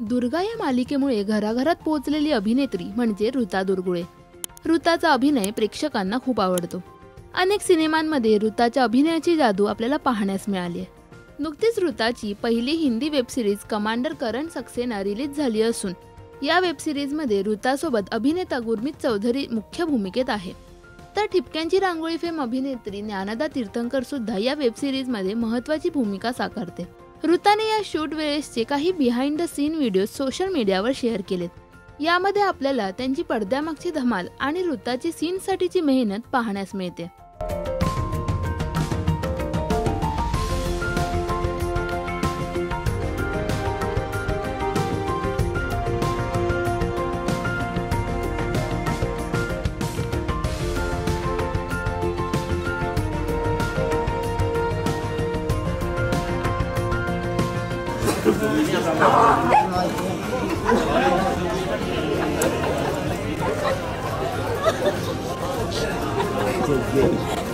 दुर्गा या मालिकेमुळे घराघरात पोहोचलेली अभिनेत्री म्हणजे ऋता दुर्गुळे. ऋताचा अभिनय प्रेक्षकांना खूप आवडतो. अनेक सिनेमांमध्ये ऋताच्या अभिनयाची जादू आपल्याला पाहण्यास मिळाली आहे. नुकतीच ऋताची पहिली हिंदी वेबसिरीज कमांडर करण सक्सेना रिलीज झाली असून या वेबसिरीजमध्ये ऋतासोबत अभिनेता गुरमीत चौधरी मुख्य भूमिकेत आहे. तर ठिपक्यांची रांगोळी फेम अभिनेत्री ज्ञानदा तीर्थंकर सुद्धा या वेबसिरीजमध्ये महत्त्वाची भूमिका साकारते. ऋताने या शूट वेळेसचे काही behind the scene video social मीडियावर शेअर केलेत. यामध्ये आपल्याला त्यांची पडद्यामागची धमाल आणि ऋताची सीनसाठीची मेहनत पाहण्यास मिळते.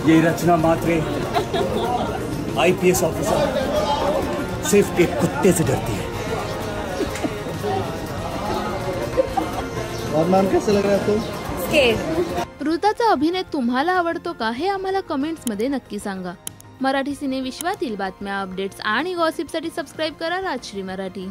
ये रचना मात्रे आईपीएस ऑफिसर सिर्फ एक कुत्ते से डरती है। और मैम कैसा लग रहा है आपको? ऋताचा अभिनय तुम्हाला आवडतो का हे आम्हाला कमेंट्स मध्ये नक्की सांगा. मराठी सिने विश्वातील बातम्या, अपडेट्स आणि गॉसिपसाठी सबस्क्राइब करा राजश्री मराठी.